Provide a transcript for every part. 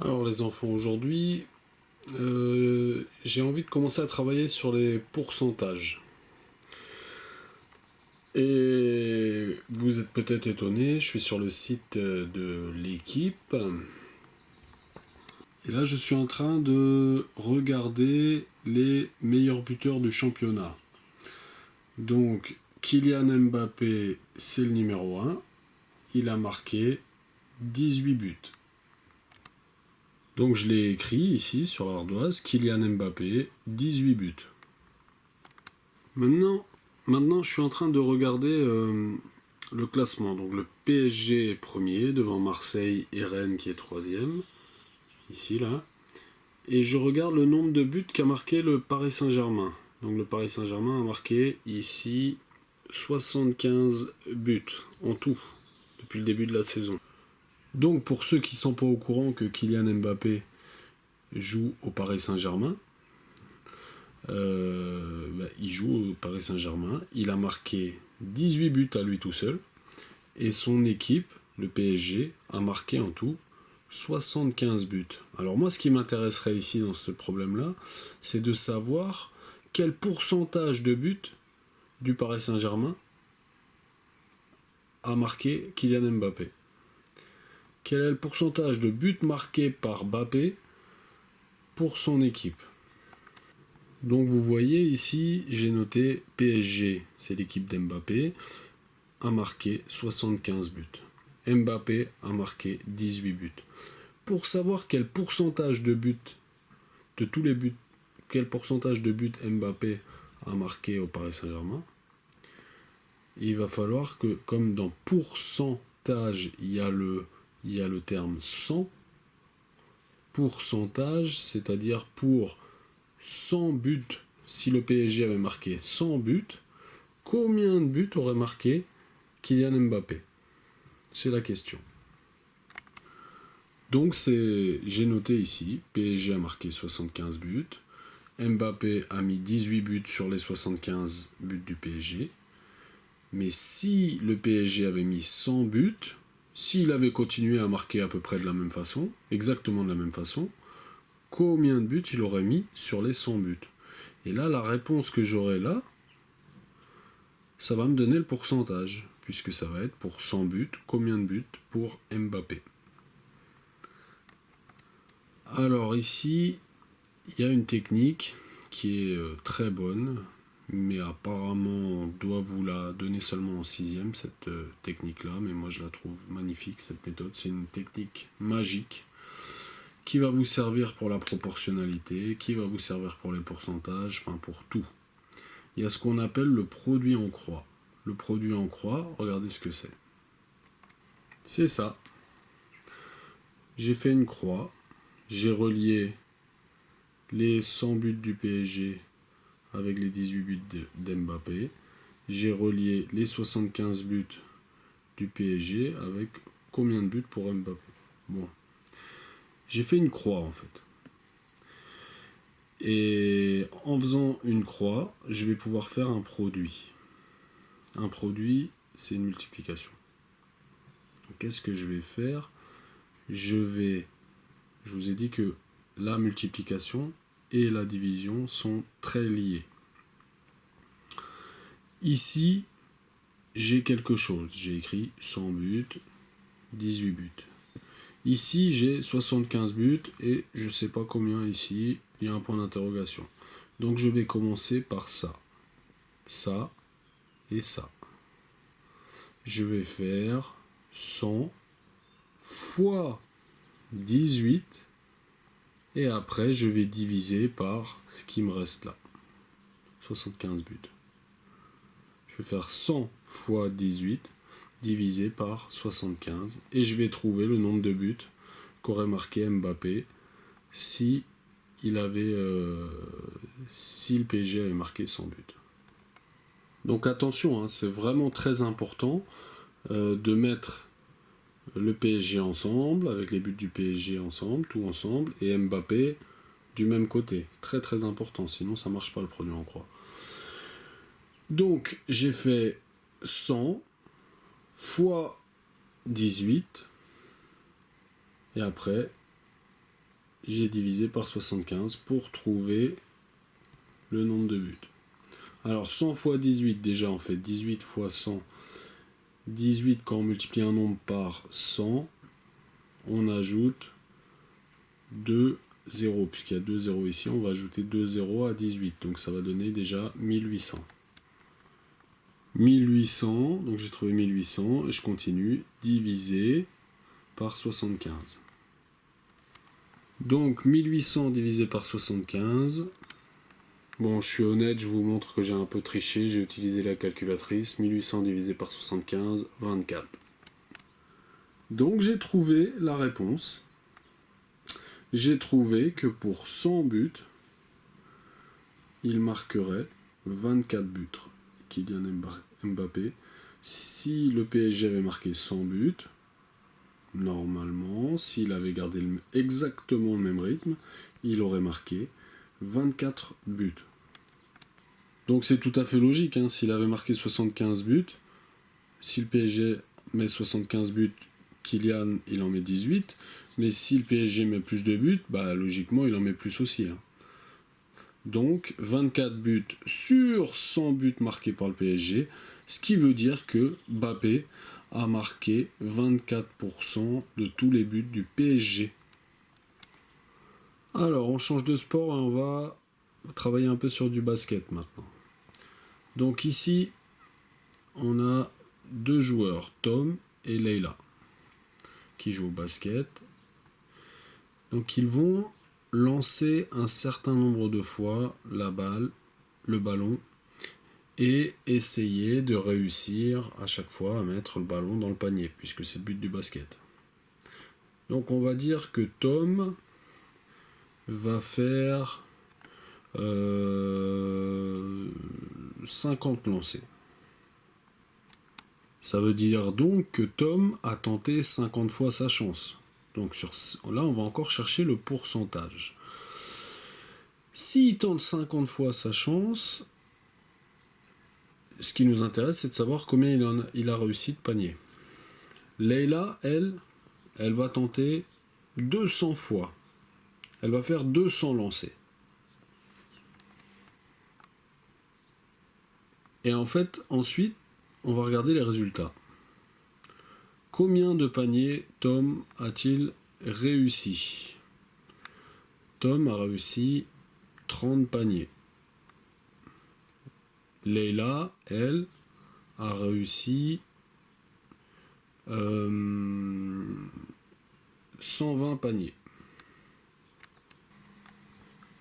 Alors les enfants, aujourd'hui, j'ai envie de commencer à travailler sur les pourcentages. Et vous êtes peut-être étonnés, je suis sur le site de l'équipe. Et là, je suis en train de regarder les meilleurs buteurs du championnat. Donc, Kylian Mbappé, c'est le numéro 1. Il a marqué 18 buts. Donc je l'ai écrit ici sur l'ardoise, Kylian Mbappé, 18 buts. Maintenant, je suis en train de regarder le classement. Donc le PSG est premier, devant Marseille et Rennes qui est troisième, ici, là. Et je regarde le nombre de buts qu'a marqué le Paris Saint-Germain. Donc le Paris Saint-Germain a marqué ici 75 buts en tout, depuis le début de la saison. Donc pour ceux qui ne sont pas au courant que Kylian Mbappé joue au Paris Saint-Germain, il joue au Paris Saint-Germain, il a marqué 18 buts à lui tout seul, et son équipe, le PSG, a marqué en tout 75 buts. Alors moi, ce qui m'intéresserait ici dans ce problème-là, c'est de savoir quel pourcentage de buts du Paris Saint-Germain a marqué Kylian Mbappé. Quel est le pourcentage de buts marqués par Mbappé pour son équipe? Donc vous voyez ici, j'ai noté PSG, c'est l'équipe d'Mbappé, a marqué 75 buts. Mbappé a marqué 18 buts. Pour savoir quel pourcentage de buts, de tous les buts, quel pourcentage de buts Mbappé a marqué au Paris Saint-Germain, il va falloir que, comme dans pourcentage, il y a le terme 100, pourcentage, c'est-à-dire pour 100 buts, si le PSG avait marqué 100 buts, combien de buts aurait marqué Kylian Mbappé? C'est la question. Donc j'ai noté ici, PSG a marqué 75 buts, Mbappé a mis 18 buts sur les 75 buts du PSG, mais si le PSG avait mis 100 buts, s'il avait continué à marquer à peu près de la même façon, exactement de la même façon, combien de buts il aurait mis sur les 100 buts? Et là, la réponse que j'aurai là, ça va me donner le pourcentage, puisque ça va être pour 100 buts, combien de buts pour Mbappé. Alors ici, il y a une technique qui est très bonne, mais apparemment on doit vous la donner seulement en 6e, cette technique-là, mais moi je la trouve magnifique, cette méthode. C'est une technique magique qui va vous servir pour la proportionnalité, qui va vous servir pour les pourcentages, enfin pour tout. Il y a ce qu'on appelle le produit en croix. Le produit en croix, regardez ce que c'est. C'est ça. J'ai fait une croix, j'ai relié les 100 buts du PSG avec les 18 buts d'Mbappé. J'ai relié les 75 buts du PSG avec combien de buts pour Mbappé. Bon. J'ai fait une croix en fait. Et en faisant une croix, je vais pouvoir faire un produit. Un produit, c'est une multiplication. Qu'est-ce que je vais faire? Je vous ai dit que la multiplication et la division sont très liées. Ici, j'ai quelque chose. J'ai écrit 100 buts, 18 buts. Ici, j'ai 75 buts et je ne sais pas combien ici. Il y a un point d'interrogation. Donc, je vais commencer par ça. Ça et ça. Je vais faire 100 fois 18 et après, je vais diviser par ce qui me reste là. 75 buts. Je vais faire 100 fois 18 divisé par 75 et je vais trouver le nombre de buts qu'aurait marqué Mbappé si si le PSG avait marqué 100 buts. Donc attention, c'est vraiment très important de mettre le PSG ensemble, avec les buts du PSG ensemble, tout ensemble, et Mbappé du même côté. Très très important, sinon ça marche pas le produit en croix. Donc j'ai fait 100 fois 18 et après j'ai divisé par 75 pour trouver le nombre de buts. Alors 100 fois 18, déjà on fait 18 fois 100. 18 quand on multiplie un nombre par 100, on ajoute 2 0, puisqu'il y a 2 0 ici, on va ajouter 2 0 à 18, donc ça va donner déjà 1800. 1800, donc j'ai trouvé 1800, et je continue, divisé par 75. Donc 1800 divisé par 75, bon je suis honnête, je vous montre que j'ai un peu triché, j'ai utilisé la calculatrice, 1800 divisé par 75, 24. Donc j'ai trouvé la réponse. J'ai trouvé que pour 100 buts, il marquerait 24 buts, Kylian Mbappé. Si le PSG avait marqué 100 buts, normalement, s'il avait gardé exactement le même rythme, il aurait marqué 24 buts. Donc c'est tout à fait logique, hein, s'il avait marqué 75 buts, si le PSG met 75 buts, Kylian il en met 18, mais si le PSG met plus de buts, bah logiquement il en met plus aussi. Hein. Donc 24 buts sur 100 buts marqués par le PSG, ce qui veut dire que Mbappé a marqué 24% de tous les buts du PSG. Alors on change de sport et on va travailler un peu sur du basket maintenant. Donc ici on a deux joueurs, Tom et Leila, qui jouent au basket. Donc ils vont lancer un certain nombre de fois la balle, le ballon, et essayer de réussir à chaque fois à mettre le ballon dans le panier, puisque c'est le but du basket. Donc on va dire que Tom va faire 50 lancers. Ça veut dire donc que Tom a tenté 50 fois sa chance. Donc là, on va encore chercher le pourcentage. S'il tente 50 fois sa chance, ce qui nous intéresse, c'est de savoir combien il a réussi de panier. Leila, elle va tenter 200 fois. Elle va faire 200 lancers. Et en fait, ensuite, on va regarder les résultats. Combien de paniers Tom a-t-il réussi? Tom a réussi 30 paniers. Leila, elle, a réussi 120 paniers.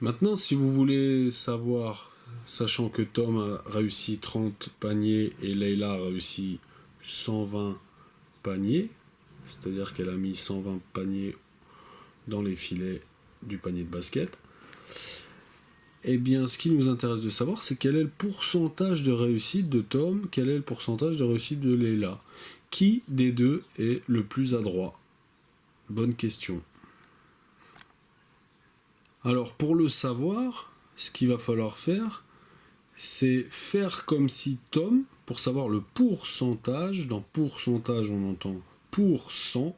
Maintenant, si vous voulez savoir, sachant que Tom a réussi 30 paniers et Leila a réussi 120 paniers, c'est-à-dire qu'elle a mis 120 paniers dans les filets du panier de basket, eh bien, ce qui nous intéresse de savoir, c'est quel est le pourcentage de réussite de Tom, quel est le pourcentage de réussite de Leila. Qui des deux est le plus adroit? Bonne question. Alors, pour le savoir, ce qu'il va falloir faire, c'est faire comme si Tom, pour savoir le pourcentage, dans pourcentage on entend pour 100,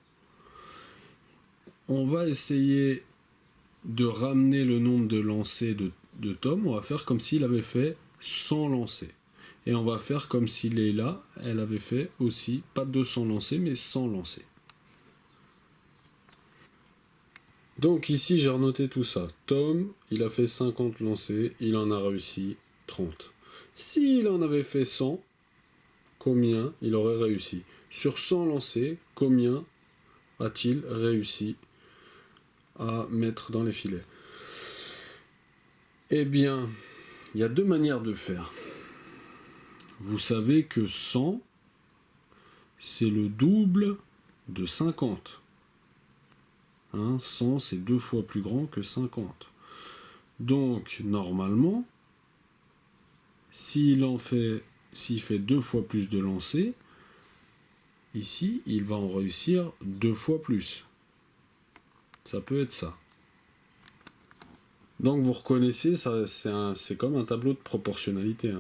on va essayer de ramener le nombre de lancers de Tom, on va faire comme s'il avait fait 100 lancers. Et on va faire comme si Leila, elle avait fait aussi, pas 200 lancers, mais 100 lancers. Donc ici, j'ai renoté tout ça. Tom, il a fait 50 lancers, il en a réussi 30. S'il en avait fait 100, combien il aurait réussi? Sur 100 lancers, combien a-t-il réussi à mettre dans les filets? Eh bien, il y a deux manières de faire. Vous savez que 100, c'est le double de 50. 100, c'est 2 fois plus grand que 50. Donc, normalement, s'il fait 2 fois plus de lancers, ici, il va en réussir 2 fois plus. Ça peut être ça. Donc, vous reconnaissez, c'est comme un tableau de proportionnalité.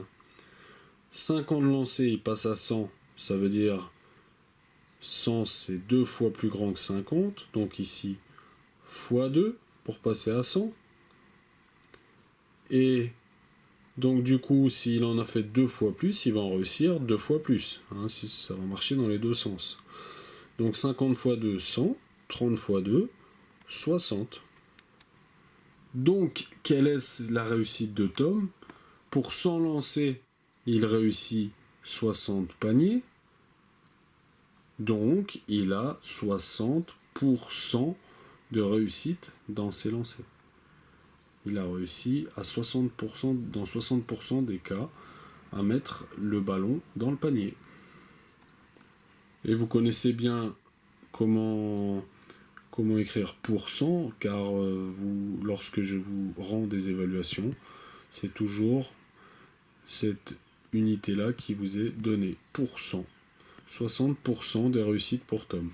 50 lancers, il passe à 100, ça veut dire 100, c'est 2 fois plus grand que 50. Donc ici, fois 2. pour passer à 100. Et donc du coup, s'il en a fait 2 fois plus, il va en réussir 2 fois plus. Hein, ça va marcher dans les deux sens. Donc 50 fois 2, 100. 30 fois 2, 60. Donc, quelle est la réussite de Tom? Pour 100 lancers, il réussit 60 paniers. Donc, il a 60% de réussite dans ses lancers. Il a réussi à 60%, dans 60% des cas, à mettre le ballon dans le panier. Et vous connaissez bien comment écrire pourcent, car lorsque je vous rends des évaluations, c'est toujours cette unité-là qui vous est donnée. Pourcent. 60% des réussites pour Tom.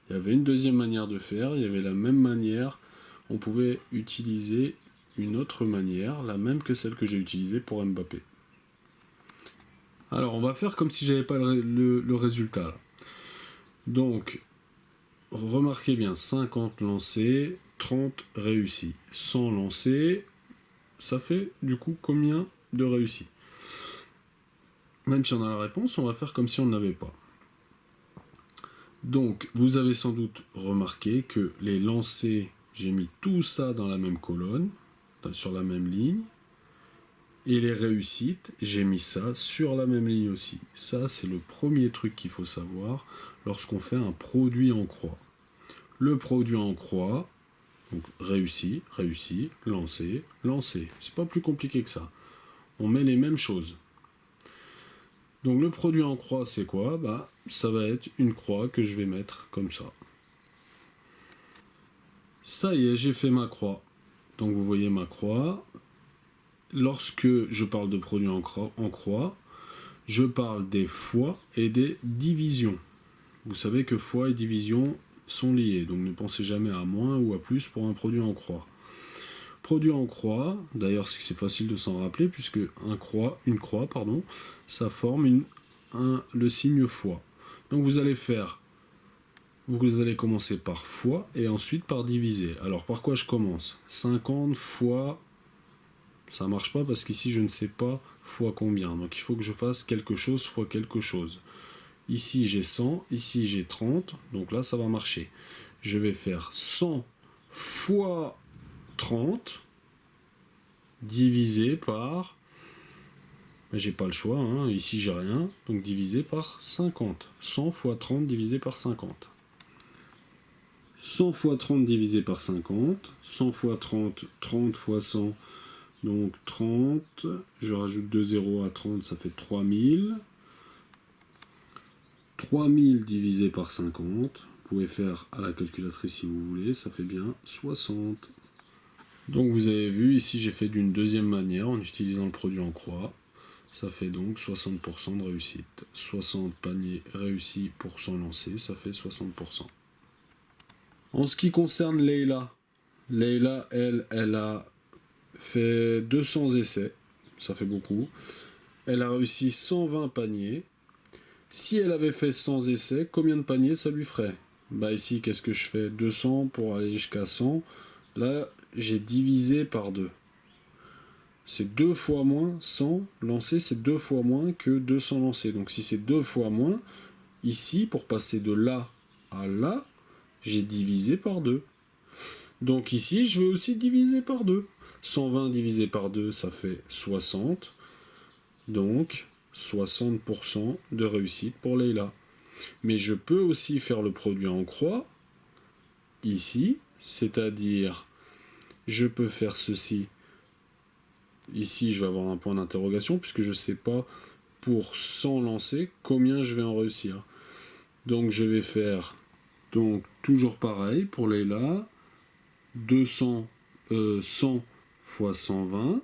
Il y avait une deuxième manière de faire, il y avait la même manière, on pouvait utiliser une autre manière, la même que celle que j'ai utilisée pour Mbappé. Alors on va faire comme si j'avais pas le résultat là. Donc, remarquez bien, 50 lancés, 30 réussis. 100 lancés, ça fait du coup combien de réussis? Même si on a la réponse, on va faire comme si on n'avait pas. Donc, vous avez sans doute remarqué que les lancers, j'ai mis tout ça dans la même colonne, sur la même ligne. Et les réussites, j'ai mis ça sur la même ligne aussi. Ça, c'est le premier truc qu'il faut savoir lorsqu'on fait un produit en croix. Le produit en croix, donc réussi, réussi, lancé, lancé. C'est pas plus compliqué que ça. On met les mêmes choses. Donc le produit en croix, c'est quoi? Bah, ça va être une croix que je vais mettre comme ça. Ça y est, j'ai fait ma croix. Donc vous voyez ma croix. Lorsque je parle de produit en croix, je parle des fois et des divisions. Vous savez que fois et division sont liés, donc ne pensez jamais à moins ou à plus pour un produit en croix. Produit en croix, d'ailleurs c'est facile de s'en rappeler puisque une croix, ça forme le signe fois. Donc vous allez commencer par fois et ensuite par diviser. Alors par quoi je commence? 50 fois, ça marche pas parce qu'ici je ne sais pas fois combien, donc il faut que je fasse quelque chose fois quelque chose. Ici j'ai 100, ici j'ai 30, donc là ça va marcher. Je vais faire 100 fois 30 divisé par... J'ai pas le choix, hein. Ici j'ai rien, donc divisé par 50. 100 fois 30 divisé par 50. 100 fois 30 divisé par 50. 100 fois 30, 30 fois 100, donc 30. Je rajoute 2 zéros à 30, ça fait 3000. 3000 divisé par 50, vous pouvez faire à la calculatrice si vous voulez, ça fait bien 60. Donc vous avez vu, ici j'ai fait d'une deuxième manière en utilisant le produit en croix. Ça fait donc 60% de réussite. 60 paniers réussis pour 100 lancés, ça fait 60%. En ce qui concerne Leïla, elle a fait 200 essais, ça fait beaucoup. Elle a réussi 120 paniers. Si elle avait fait 100 essais, combien de paniers ça lui ferait? Bah ici, qu'est-ce que je fais? 200 pour aller jusqu'à 100. Là, j'ai divisé par 2. C'est 2 fois moins, 100 lancés, c'est 2 fois moins que 200 lancés. Donc si c'est 2 fois moins, ici, pour passer de là à là, j'ai divisé par 2. Donc ici, je vais aussi diviser par 2. 120 divisé par 2, ça fait 60. Donc 60% de réussite pour Leïla. Mais je peux aussi faire le produit en croix, ici, c'est-à-dire, je peux faire ceci. Ici, je vais avoir un point d'interrogation, puisque je ne sais pas, pour 100 lancers, combien je vais en réussir. Donc, je vais faire, donc, toujours pareil, pour Leïla, 100 fois 120,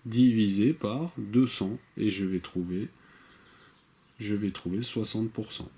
divisé par 200, et je vais trouver 60%.